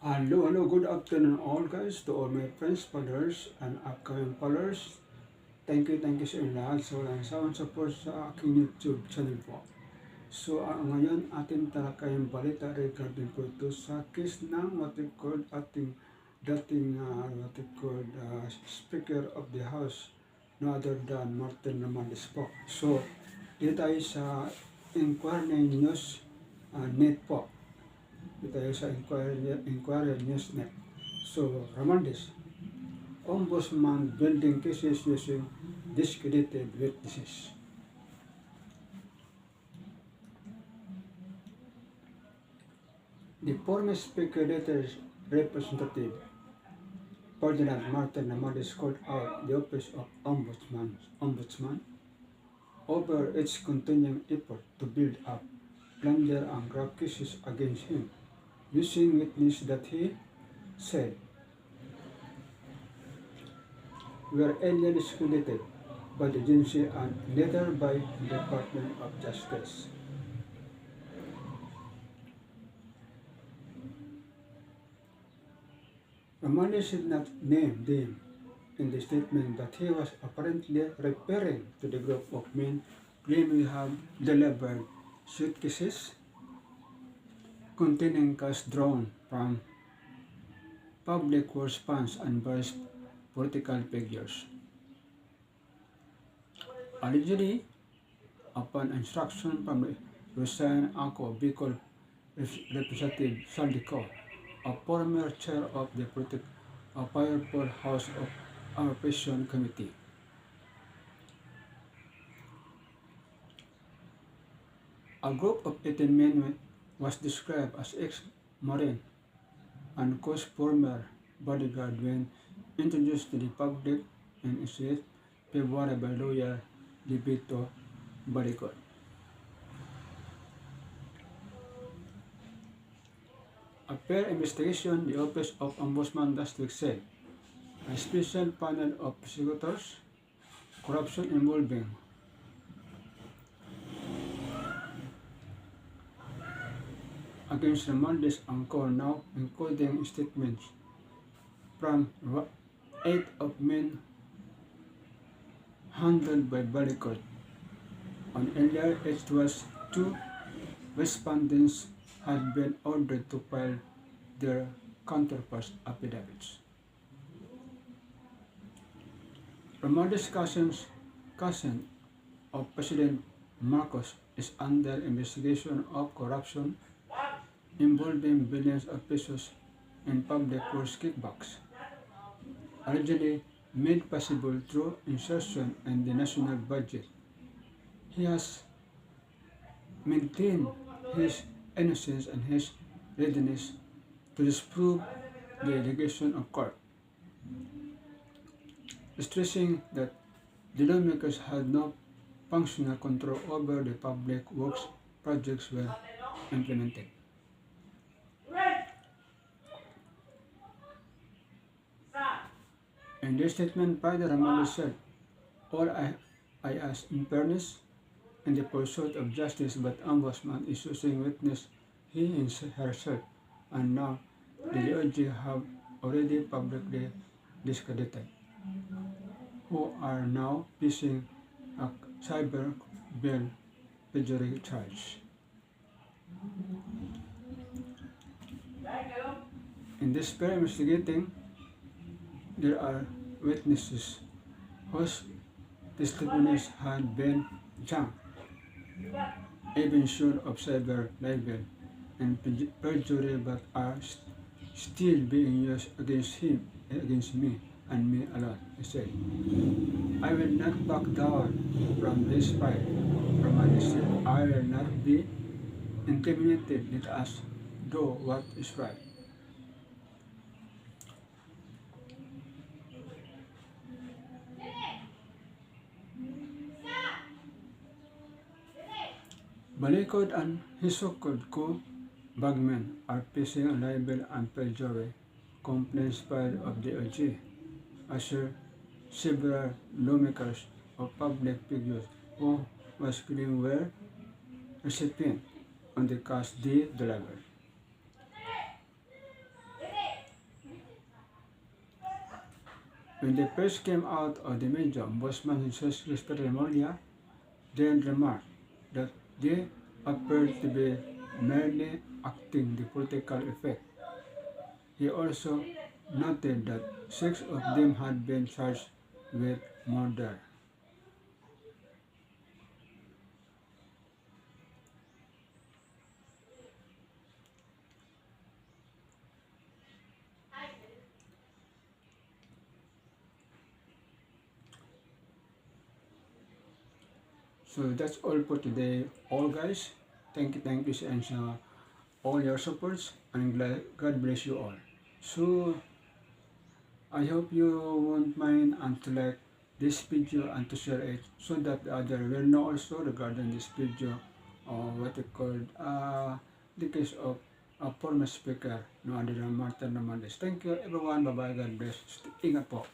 Hello, good afternoon all guys, to all my friends, followers, and upcoming followers. Thank you sa inyo lahat sa walang sawang support sa aking YouTube channel po. So, ngayon ating talakayang balita regarding po ito sa case ng what we call ating dating Speaker of the House, no other than Martin Romualdez po. So, dito tayo sa Inquiry News Net po. Dito tayo sa Inquiry News Net. So, Romualdez, Ombudsman building cases using discredited witnesses. The former Speaker letters representative Ferdinand Martin Romualdez called out the office of Ombudsman over its continuing effort to build up plunder and grab cases against him, using witnesses that he said were earlier discredited by the agency and later by the Department of Justice. Romualdez did not name them in the statement, but he was apparently referring to the group of men claiming to have delivered suitcases containing cash drawn from public works funds and various political figures. Allegedly, upon instruction from Lucien Ako Bicol Representative Saldico, a former chair of the powerful House of Arbitration Committee, a group of 18 men was described as ex-Marine and Coast former bodyguard when introduced to the public in February by lawyer Libito Balicot. After investigation, the Office of Ombudsman last week said a special panel of prosecutors, corruption involving against Romualdez and Co. now including statements from 8 of men handled by Balicot. On earlier, it was 2 respondents had been ordered to file their counterparts affidavits. Romualdez's cousin of President Marcos is under investigation of corruption involving billions of pesos in public works kickbacks, allegedly made possible through insertion in the national budget. He has maintained his innocence and his readiness to disprove the allegation of court, stressing that the lawmakers had no functional control over the public works projects were implemented. In their statement, Father Romualdez said, "All I ask in fairness in the pursuit of justice, but Ombudsman is using witness he and herself, and now the DOJ have already publicly discredited, who are now facing a cyber bill perjury charge." In this fair investigating, there are witnesses whose testimonies had been junked, even sure of cyber libel and perjury, but are still being used against me and me alone. He said, "I will not back down from this fight." Romualdez said, "I will not be intimidated. Let us do what is right." Balicot and his so-called co-bagmen are facing libel and perjury complaints filed of the DOJ, assure several lawmakers of public figures who was claimed were recipient on the cash they delivered. When they first came out of the media, Ombudsman Jesus Christopher Moria then remarked that they appeared to be merely acting the political effect. He also noted that 6 of them had been charged with murder. So that's all for today, all guys. Thank you, and all your supports, and God bless you all. So I hope you won't mind and to like this video and to share it so that the other will know also regarding this video or what you call the case of a former speaker no other than Martin Romandes. Thank you everyone. Bye bye. God bless. Ingat po.